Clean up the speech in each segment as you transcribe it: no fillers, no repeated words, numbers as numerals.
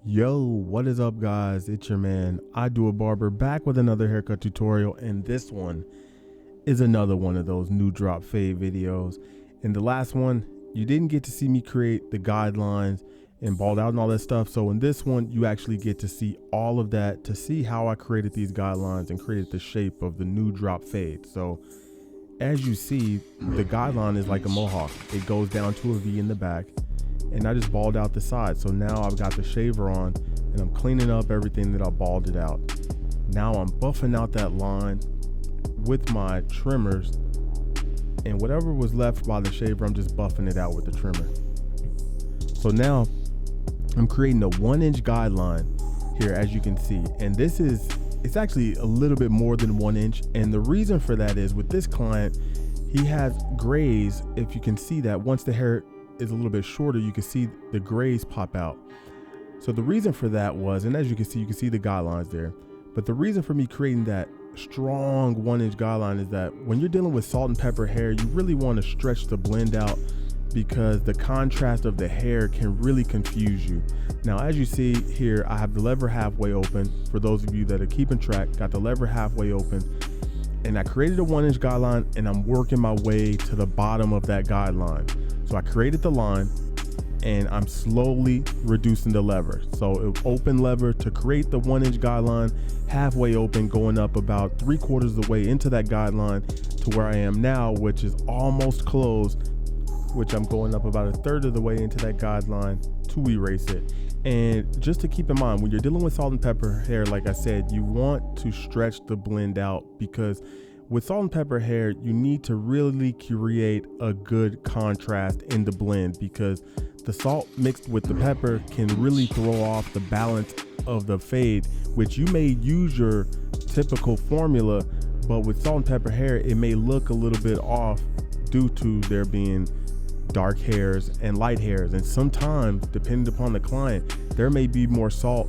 Yo, what is up guys? It's your man, I Do a Barber, back with another haircut tutorial, and this one is another one of those new drop fade videos. In the last one, you didn't get to see me create the guidelines and bald out and all that stuff. So in this one, you actually get to see all of that, to see how I created these guidelines and created the shape of the new drop fade. So as you see, the guideline is like a mohawk. It goes down to a V in the back, and I just balled out the side. So now I've got the shaver on and I'm cleaning up everything that I balded out. Now I'm buffing out that line with my trimmers, and whatever was left by the shaver, I'm just buffing it out with the trimmer. So now I'm creating a 1-inch guideline here, as you can see, and it's actually a little bit more than 1 inch. And the reason for that is, with this client, he has grays. If you can see that, once the hair is a little bit shorter, you can see the grays pop out. So the reason for that was, and as you can see the guidelines there, but the reason for me creating that strong 1-inch guideline is that when you're dealing with salt and pepper hair, you really want to stretch the blend out, because the contrast of the hair can really confuse you. Now, as you see here, I have the lever halfway open. For those of you that are keeping track, got the lever halfway open, and I created a 1-inch guideline, and I'm working my way to the bottom of that guideline. So I created the line and I'm slowly reducing the lever. So it open lever to create the 1-inch guideline, halfway open, going up about 3/4 of the way into that guideline to where I am now, which is almost closed, which I'm going up about 1/3 of the way into that guideline to erase it. And just to keep in mind, when you're dealing with salt and pepper hair, like I said, you want to stretch the blend out, because with salt and pepper hair, you need to really create a good contrast in the blend, because the salt mixed with the pepper can really throw off the balance of the fade, which you may use your typical formula, but with salt and pepper hair, it may look a little bit off due to there being dark hairs and light hairs. And sometimes, depending upon the client, there may be more salt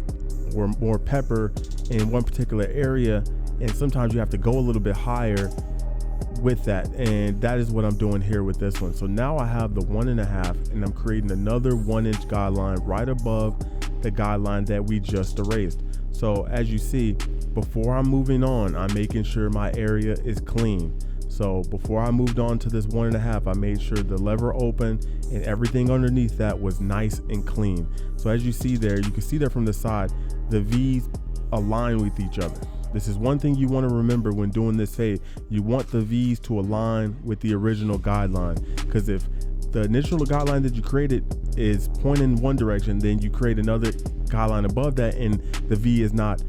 or more pepper in one particular area, and sometimes you have to go a little bit higher with that, and that is what I'm doing here with this one. So now I have the 1.5, and I'm creating another 1-inch guideline right above the guideline that we just erased. So as you see, before I'm moving on, I'm making sure my area is clean. So before I moved on to this 1.5, I made sure the lever open and everything underneath that was nice and clean. So as you see there, you can see that from the side, the V's align with each other. This is one thing you want to remember when doing this fade. You want the V's to align with the original guideline, because if the initial guideline that you created is pointing one direction, then you create another guideline above that and the V is not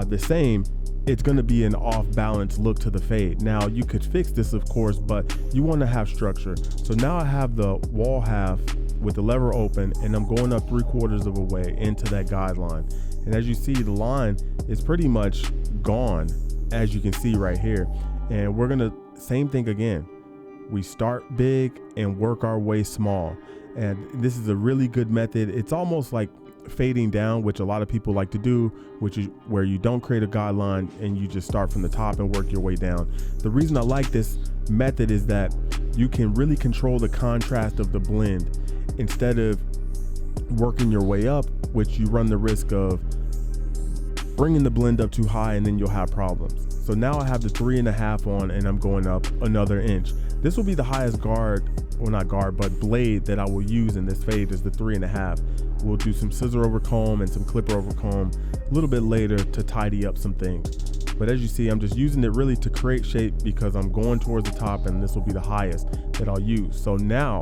the same, it's going to be an off balance look to the fade. Now you could fix this, of course, but you want to have structure. So now I have the wall half with the lever open, and I'm going up 3/4 of a way into that guideline. And as you see, the line is pretty much gone, as you can see right here. And we're gonna, same thing again. We start big and work our way small. And this is a really good method. It's almost like fading down, which a lot of people like to do, which is where you don't create a guideline and you just start from the top and work your way down. The reason I like this method is that you can really control the contrast of the blend instead of working your way up, which you run the risk of bringing the blend up too high and then you'll have problems. So now I have the 3.5 on, and I'm going up another inch. This will be the highest guard, or not guard, but blade that I will use in this fade is the 3.5. We'll do some scissor over comb and some clipper over comb a little bit later to tidy up some things. But as you see, I'm just using it really to create shape, because I'm going towards the top and this will be the highest that I'll use. So now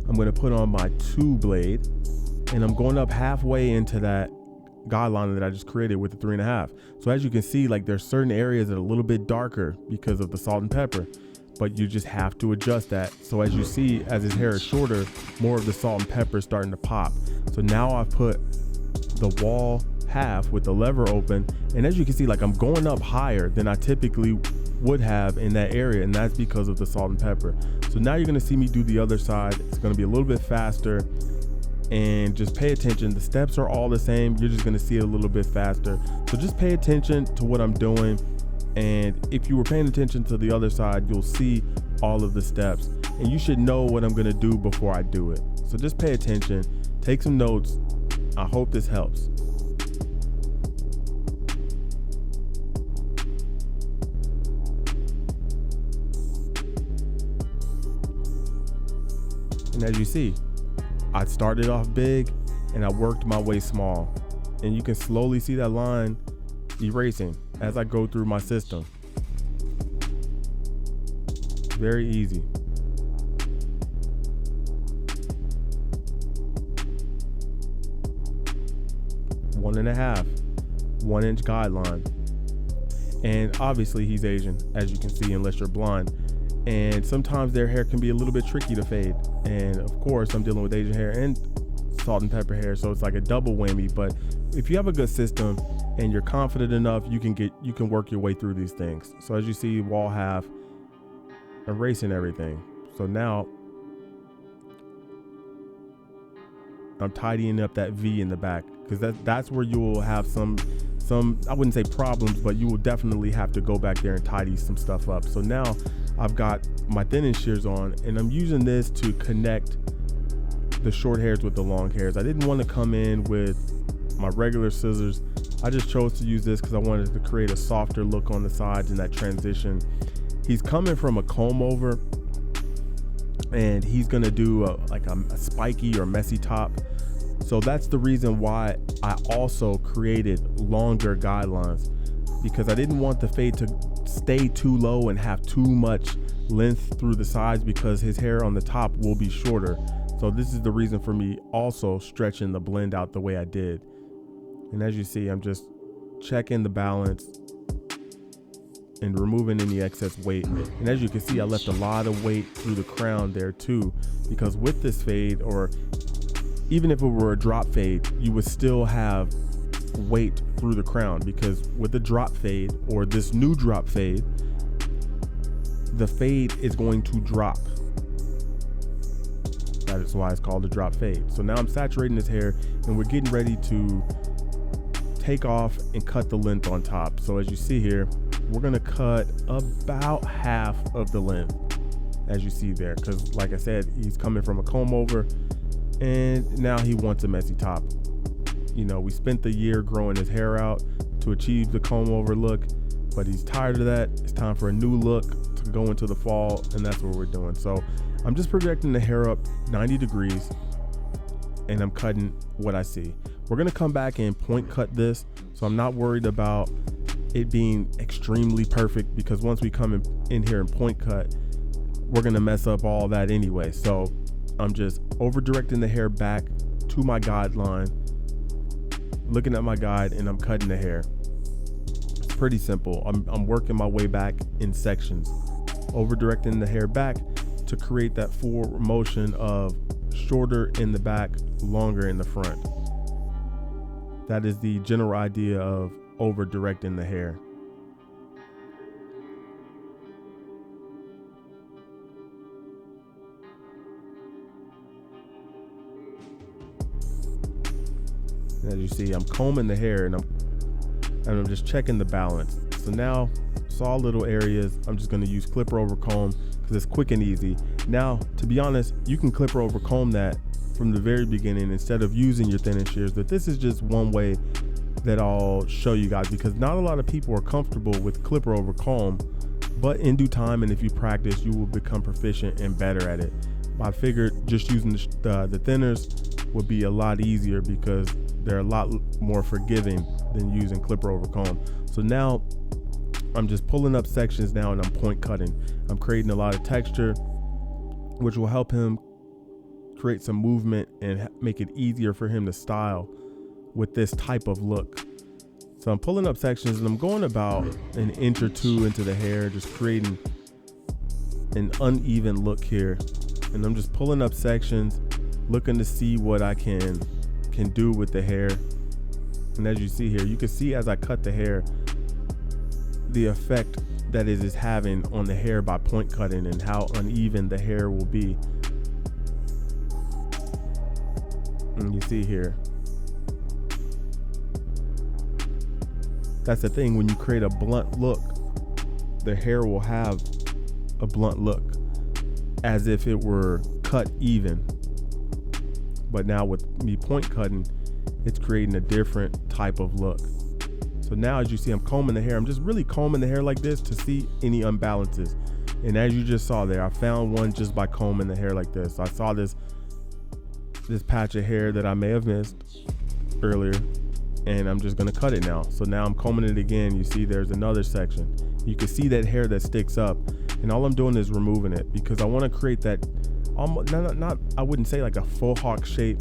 I'm going to put on my 2 blade, and I'm going up halfway into that guideline that I just created with the 3.5. So as you can see, like, there's certain areas that are a little bit darker because of the salt and pepper, but you just have to adjust that. So as you see, as his hair is shorter, more of the salt and pepper is starting to pop. So now I've put the wall half with the lever open, and as you can see, like, I'm going up higher than I typically would have in that area, and that's because of the salt and pepper. So now you're going to see me do the other side. It's going to be a little bit faster, and just pay attention. The steps are all the same, you're just going to see it a little bit faster. So just pay attention to what I'm doing, and if you were paying attention to the other side, you'll see all of the steps, and you should know what I'm going to do before I do it. So just pay attention, take some notes, I hope this helps. And as you see, I started off big and I worked my way small. And you can slowly see that line erasing as I go through my system. Very easy. One and a half, 1 inch guideline. And obviously he's Asian, as you can see, unless you're blind. And sometimes their hair can be a little bit tricky to fade. And of course I'm dealing with Asian hair and salt and pepper hair, so it's like a double whammy. But if you have a good system and you're confident enough, you can work your way through these things. So as you see, wall half, erasing everything. So now I'm tidying up that V in the back, because that's where you will have some I wouldn't say problems, but you will definitely have to go back there and tidy some stuff up. So now I've got my thinning shears on, and I'm using this to connect the short hairs with the long hairs. I didn't want to come in with my regular scissors. I just chose to use this because I wanted to create a softer look on the sides in that transition. He's coming from a comb over, and he's gonna do a spiky or messy top. So that's the reason why I also created longer guidelines, because I didn't want the fade to stay too low and have too much length through the sides, because his hair on the top will be shorter. So this is the reason for me also stretching the blend out the way I did. And as you see, I'm just checking the balance and removing any excess weight. And as you can see, I left a lot of weight through the crown there too, because with this fade, or even if it were a drop fade, you would still have weight through the crown, because with the drop fade or this new drop fade, the fade is going to drop. That is why it's called a drop fade. So now I'm saturating his hair, and we're getting ready to take off and cut the length on top. So as you see here, we're gonna cut about half of the length, as you see there, because like I said, he's coming from a comb over, and now he wants a messy top. You know, we spent the year growing his hair out to achieve the comb over look, but he's tired of that. It's time for a new look to go into the fall, and that's what we're doing. So I'm just projecting the hair up 90 degrees, and I'm cutting what I see. We're gonna come back and point cut this, so I'm not worried about it being extremely perfect, because once we come in here and point cut, we're gonna mess up all that anyway. So I'm just over directing the hair back to my guideline, looking at my guide, and I'm cutting the hair. It's pretty simple. I'm working my way back in sections, over directing the hair back to create that forward motion of shorter in the back, longer in the front. That is the general idea of over directing the hair. As you see, I'm combing the hair, and I'm just checking the balance. So now, saw little areas, I'm just gonna use clipper over comb, because it's quick and easy. Now, to be honest, you can clipper over comb that from the very beginning instead of using your thinning shears, but this is just one way that I'll show you guys, because not a lot of people are comfortable with clipper over comb, but in due time, and if you practice, you will become proficient and better at it. I figured just using the thinners would be a lot easier, because they're a lot more forgiving than using clipper over comb. So now I'm just pulling up sections now, and I'm point cutting. I'm creating a lot of texture, which will help him create some movement and make it easier for him to style with this type of look. So I'm pulling up sections, and I'm going about an inch or two into the hair, just creating an uneven look here. And I'm just pulling up sections, looking to see what I can do with the hair. And as you see here, you can see as I cut the hair, the effect that it is having on the hair by point cutting, and how uneven the hair will be. And you see here, that's the thing, when you create a blunt look, the hair will have a blunt look, as if it were cut even. But now with me point cutting, it's creating a different type of look. So now as you see, I'm combing the hair. I'm just really combing the hair like this to see any unbalances. And as you just saw there, I found one just by combing the hair like this. I saw this patch of hair that I may have missed earlier, and I'm just gonna cut it now. So now I'm combing it again. You see there's another section. You can see that hair that sticks up, and all I'm doing is removing it because I want to create that almost not I wouldn't say like a full hawk shape,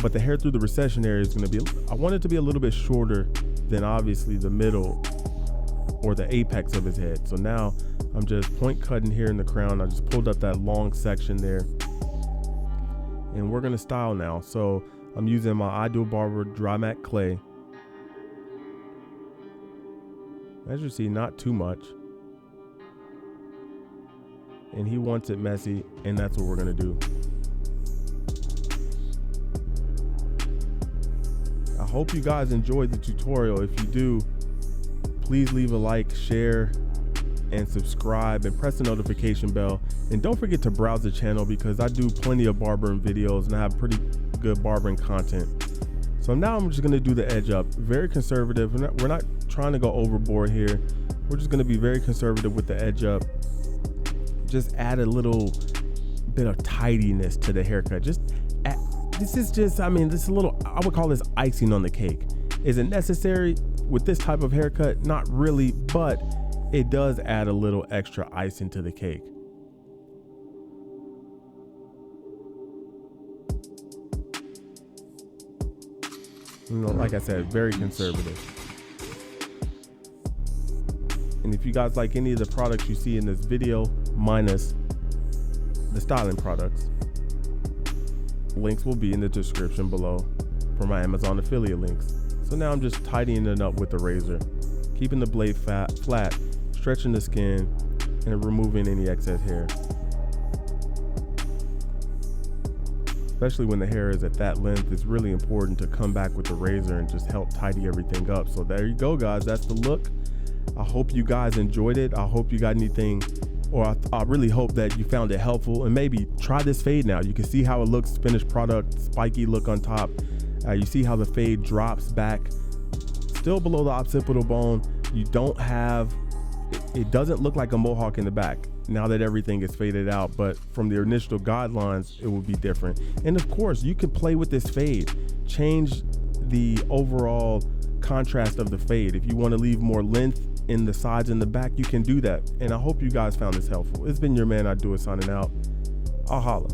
but the hair through the recession area is going to be, I want it to be a little bit shorter than obviously the middle or the apex of his head. So now I'm just point cutting here in the crown. I just pulled up that long section there, and we're going to style now. So I'm using my Ideal Barber dry matte clay. As you see, not too much. And he wants it messy, and that's what we're gonna do. I hope you guys enjoyed the tutorial. If you do, please leave a like, share, and subscribe, and press the notification bell. And don't forget to browse the channel because I do plenty of barbering videos and I have pretty good barbering content. So now I'm just gonna do the edge up. Very conservative. We're not trying to go overboard here. We're just gonna be very conservative with the edge up. Just add a little bit of tidiness to the haircut. This is just, I mean, this is a little, I would call this icing on the cake. Is it necessary with this type of haircut? Not really, but it does add a little extra icing to the cake. You know, like I said, very conservative. And if you guys like any of the products you see in this video, minus the styling products, links will be in the description below for my Amazon affiliate links. So now I'm just tidying it up with the razor, keeping the blade flat, stretching the skin, and removing any excess hair. Especially when the hair is at that length, it's really important to come back with the razor and just help tidy everything up. So there you go, guys. That's the look. I hope you guys enjoyed it. I hope you got anything, or I really hope that you found it helpful, and maybe try this fade now. You can see how it looks, finished product, spiky look on top. You see how the fade drops back, still below the occipital bone. You don't have, it doesn't look like a mohawk in the back now that everything is faded out, but from the initial guidelines, it will be different. And of course, you can play with this fade, change the overall contrast of the fade. If you want to leave more length in the sides and the back, you can do that. And I hope you guys found this helpful. It's been your man, I Do It, signing out. I'll holla.